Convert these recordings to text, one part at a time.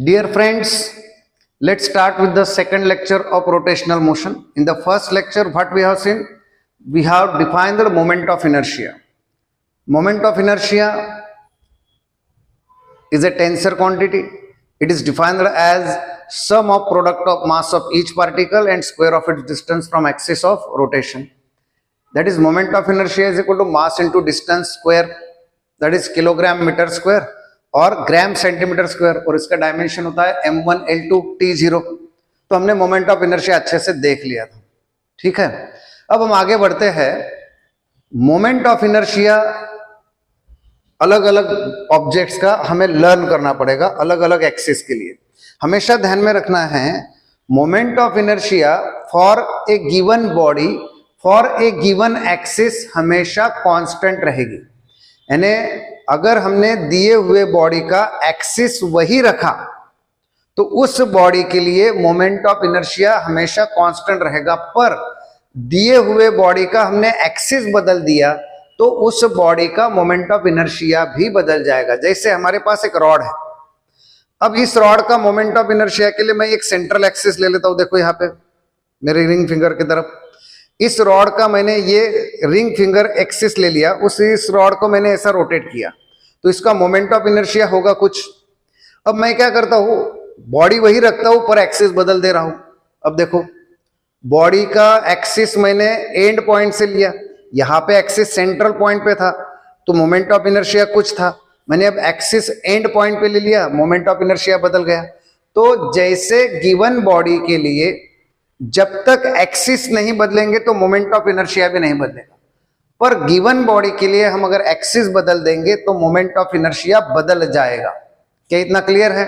Dear friends, let's start with the second lecture of rotational motion. In the first lecture, what we have seen? We have defined the moment of inertia. Moment of inertia is a tensor quantity. It is defined as sum of product of mass of each particle and square of its distance from axis of rotation. That is, moment of inertia is equal to mass into distance square, that is kilogram meter square और gram centimetre square, और इसका dimension होता है m1 L2 T0। तो हमने moment of inertia अच्छे से देख लिया था, ठीक है। अब हम आगे बढ़ते हैं। मोमेंट ऑफ इनर्शिया अलग अलग ऑब्जेक्ट्स का हमें लर्न करना पड़ेगा, अलग अलग एक्सिस के लिए। हमेशा ध्यान में रखना है moment of inertia for a given body for a given axis हमेशा कांस्टेंट रहेगी। यानी अगर हमने दिए हुए बॉडी का एक्सिस वही रखा तो उस बॉडी के लिए मोमेंट ऑफ इनर्शिया हमेशा कांस्टेंट रहेगा, पर दिए हुए बॉडी का हमने एक्सिस बदल दिया तो उस बॉडी का मोमेंट ऑफ इनर्शिया भी बदल जाएगा। जैसे हमारे पास एक रॉड है, अब इस रॉड का मोमेंट ऑफ इनर्शिया के लिए मैं एक सेंट्रल एक्सिस ले लेता हूं। देखो यहां पे मेरे रिंग फिंगर की तरफ, इस रॉड का मैंने ये रिंग फिंगर एक्सिस ले लिया, इस रॉड को मैंने ऐसा रोटेट किया तो इसका मोमेंट ऑफ इनर्शिया होगा कुछ। अब मैं क्या करता हूं, बॉडी वही रखता हूं पर एक्सिस बदल दे रहा हूं। अब देखो बॉडी का एक्सिस मैंने एंड पॉइंट से लिया, यहां पे एक्सिस सेंट्रल पॉइंट पे था तो मोमेंट ऑफ इनर्शिया कुछ था, मैंने अब एक्सिस एंड पॉइंट पे ले लिया, मोमेंट ऑफ इनर्शिया बदल गया। तो जैसे गिवन बॉडी के लिए जब तक एक्सिस नहीं बदलेंगे तो मोमेंट ऑफ इनर्शिया भी नहीं बदलेगा, पर गिवन बॉडी के लिए हम अगर एक्सिस बदल देंगे तो मोमेंट ऑफ इनर्शिया बदल जाएगा। क्या इतना क्लियर है?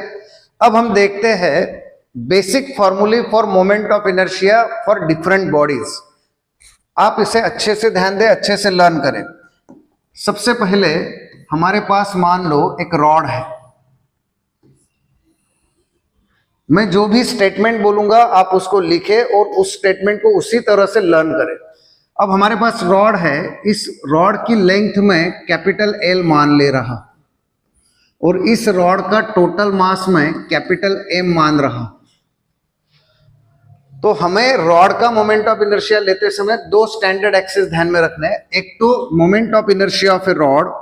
अब हम देखते हैं बेसिक फॉर्मूले for moment of inertia for different bodies. आप इसे अच्छे से ध्यान दें, अच्छे से लर्न करें। सबसे पहले हमारे पास मान लो एक रॉड है, मैं जो भी स्टेटमेंट बोलूंगा आप उसको लिखें और उस स्टेटमेंट को उसी तरह से लर्न करें। अब हमारे पास रॉड है, इस रॉड की लेंथ में कैपिटल L मान ले रहा और इस रॉड का टोटल मास में कैपिटल M मान रहा। तो हमें रॉड का मोमेंट ऑफ इनर्शिया लेते समय दो स्टैंडर्ड एक्सिस ध्यान में रखने हैं। एक तो moment of inertia of a rod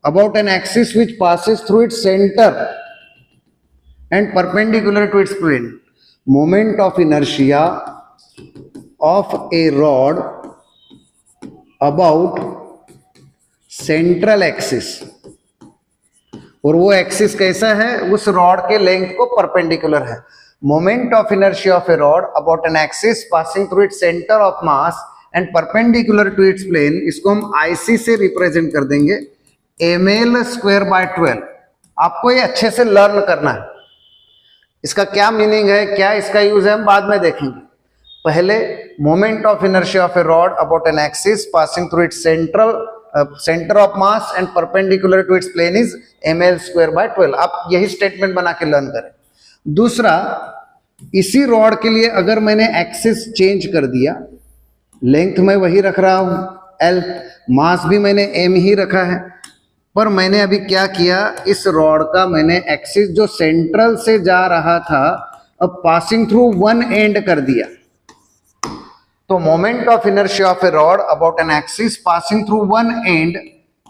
about an axis which passes through its centre and perpendicular to its plane. Moment of inertia of a rod about central axis, और वो एक्सिस कैसा है, उस रॉड के लेंथ को perpendicular है। Moment of inertia of a rod about an axis passing through its centre of mass and perpendicular to its plane, इसको हम IC से रिप्रेजेंट कर देंगे ml²/12। आपको ये अच्छे से लर्न करना है। इसका क्या मीनिंग है, क्या इसका यूज है, हम बाद में देखेंगे। पहले moment of inertia of a rod about an axis passing through its centre of mass and perpendicular to its plane is ml²/12। आप यही स्टेटमेंट बना के लर्न करें। दूसरा, इसी रॉड के लिए अगर मैंने एक्सिस चेंज कर दिया, लेंथ मैं वही रख रहा हूं L, मास भी मैंने M ही रखा है, पर मैंने अभी क्या किया, इस रॉड का मैंने एक्सिस जो सेंट्रल से जा रहा था अब पासिंग थ्रू वन एंड कर दिया। तो moment of inertia of a rod about an axis passing through one and,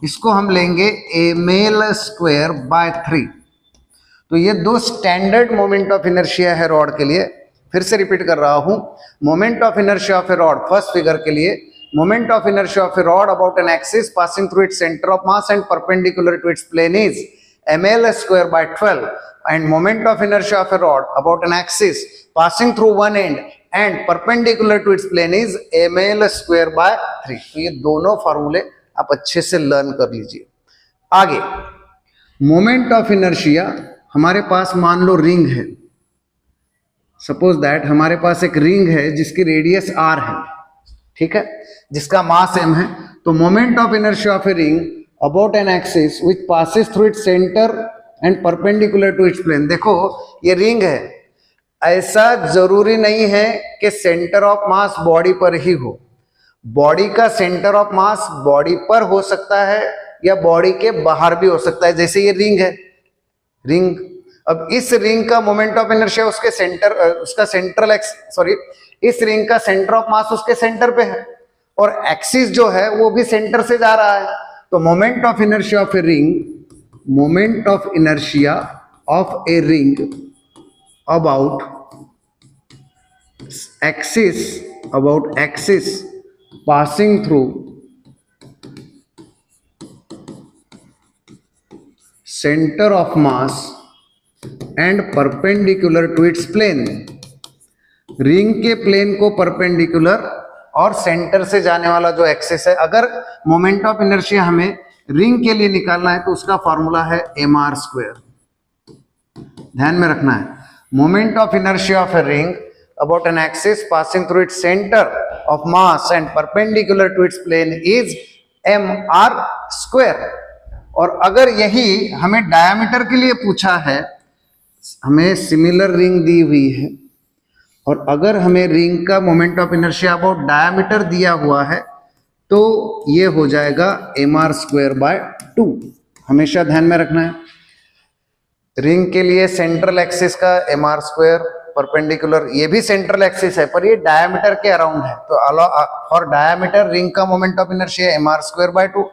इसको हम लेंगे ml²/3। तो ये दो स्टैंडर्ड मोमेंट ऑफ इनर्शिया है रॉड के लिए। फिर से रिपीट कर रहा हूं, moment of inertia of a rod first figure के लिए, moment of inertia of a rod about an axis passing through its center of mass and perpendicular to its plane is ml²/12, and moment of inertia of a rod about an axis passing through one end and perpendicular to its plane is ml²/3। तो ये दोनों फॉर्मूले आप अच्छे से learn कर लीजिए। आगे मोमेंट ऑफ इनर्शिया, हमारे पास मान लो रिंग है, सपोज दैट हमारे पास एक रिंग है जिसकी रेडियस r है, ठीक है, जिसका मास m है। तो moment of inertia of a ring about an axis which passes through its centre and perpendicular to its plane. देखो ये रिंग है, ऐसा जरूरी नहीं है कि सेंटर ऑफ मास बॉडी पर ही हो। बॉडी का सेंटर ऑफ मास बॉडी पर हो सकता है या बॉडी के बाहर भी हो सकता है। जैसे ये रिंग है, रिंग अब इस रिंग का मोमेंट ऑफ इनर्शिया उसके सेंटर, उसका सेंट्रल इस रिंग का सेंटर ऑफ मास उसके सेंटर पे है और एक्सिस जो है वो भी सेंटर से जा रहा है। तो moment of inertia of a ring, moment of inertia of a ring about axis passing through center of mass and perpendicular to its plane, ring के प्लेन को परपेंडिकुलर और सेंटर से जाने वाला जो एक्सिस है। अगर मोमेंट ऑफ इनर्शिया हमें रिंग के लिए निकालना है तो उसका फॉर्मूला है mr²। ध्यान में रखना है, moment of inertia of a ring about an axis passing through its center of mass and perpendicular to its plane is mr²। और अगर यही हमें डायमीटर के लिए पूछा है, हमें सिमिलर रिंग दी हुई है और अगर हमें रिंग का moment of inertia about diameter दिया हुआ है तो ये हो जाएगा mr²/2। हमेशा ध्यान में रखना है, रिंग के लिए सेंट्रल एक्सिस का mr², परपेंडिकुलर ये भी सेंट्रल एक्सिस है पर ये डायमीटर के अराउंड है, तो फॉर डायमीटर रिंग का मोमेंट ऑफ इनर्शिया mr²/2।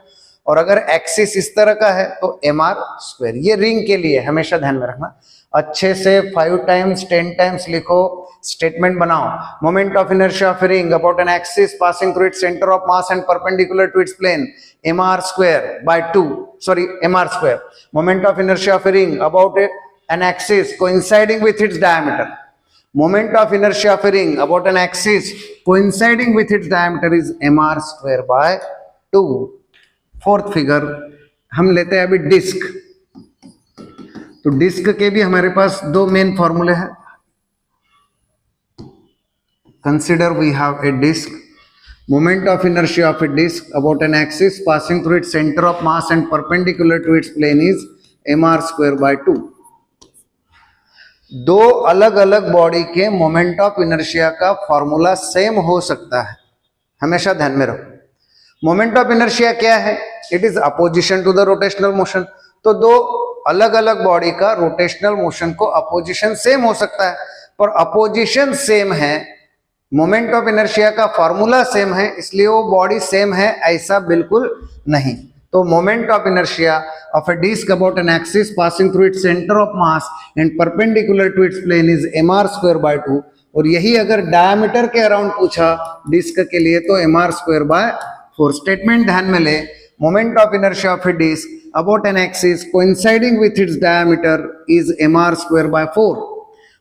और अगर एक्सिस इस तरह का है तो mr²। ये रिंग के लिए हमेशा ध्यान में रखना। अच्छे से 5 टाइम्स 10 टाइम्स लिखो, स्टेटमेंट बनाओ। Moment of inertia of ring about an axis passing through its centre of mass and perpendicular to its plane mr²/2। Moment of inertia of ring about an axis coinciding with its diameter, moment of inertia of a ring about an axis coinciding with its diameter is mr²/2। Fourth figure हम लेते हैं अभी disc. तो disc के भी हमारे पास दो main फॉर्मूले हैं। Consider we have a disc, moment of inertia of a disk about an axis passing through its center of mass and perpendicular to its plane is mr²/2। दो अलग अलग बॉडी के मोमेंट ऑफ इनर्शिया का formula same हो सकता है, हमेशा ध्यान में रखो। मोमेंट ऑफ इनर्शिया क्या है? It is opposition to the rotational motion. तो दो अलग अलग बॉडी का रोटेशनल मोशन को अपोजिशन सेम हो सकता है, पर अपोजिशन सेम है, मोमेंट ऑफ इनर्शिया का फॉर्मूला सेम है, इसलिए वो बॉडी सेम है ऐसा बिल्कुल नहीं। तो moment of inertia of a disc about an axis passing through its centre of mass and perpendicular to its plane is mr²/2। और यही अगर डायमीटर के अराउंड पूछा डिस्क के लिए तो mr²/4। स्टेटमेंट ध्यान में ले, moment of inertia of a disc about an axis coinciding with its diameter is mr²/4।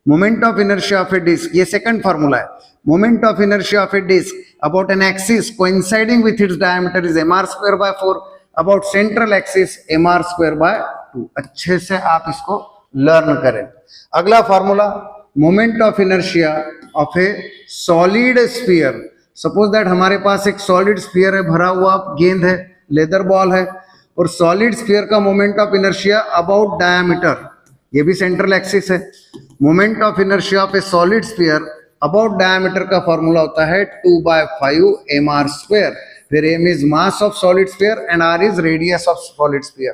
Moment of inertia of a disc, ये सेकंड फॉर्मूला है, moment of inertia of a disc about an axis coinciding with its diameter is mr²/4, about central axis mr²/2। अच्छे से आप इसको learn करें। अगला formula, moment of inertia of a solid sphere. Suppose that हमारे पास एक सॉलिड स्फीयर है, भरा हुआ गेंद है, लेदर बॉल है, और सॉलिड स्फीयर का moment of inertia about diameter, ये भी सेंट्रल एक्सिस है। Moment of inertia of a solid sphere about diameter का फॉर्मूला होता है 2/5 mr²। where m is mass of solid sphere and r is radius of solid sphere.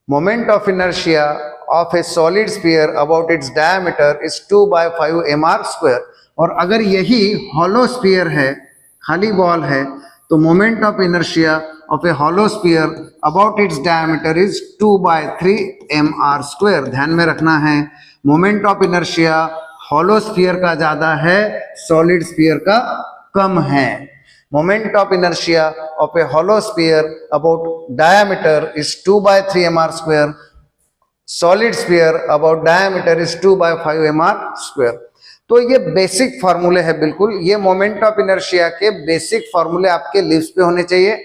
Moment of inertia of a solid sphere about its diameter is 2/5 mr²। और अगर यही hollow sphere है, खाली ball है, तो moment of inertia of a hollow sphere about its diameter is 2/3 mr²। ध्यान में रखना है, moment of inertia hollow sphere का ज्यादा है, solid sphere का कम है। Moment of inertia of a hollow sphere about diameter is 2/3 mr², solid sphere about diameter is 2/5 mr²। तो ये बेसिक फॉर्मूले है, बिल्कुल ये मोमेंट ऑफ इनर्शिया के बेसिक फॉर्मूले आपके लिप्स पे होने चाहिए।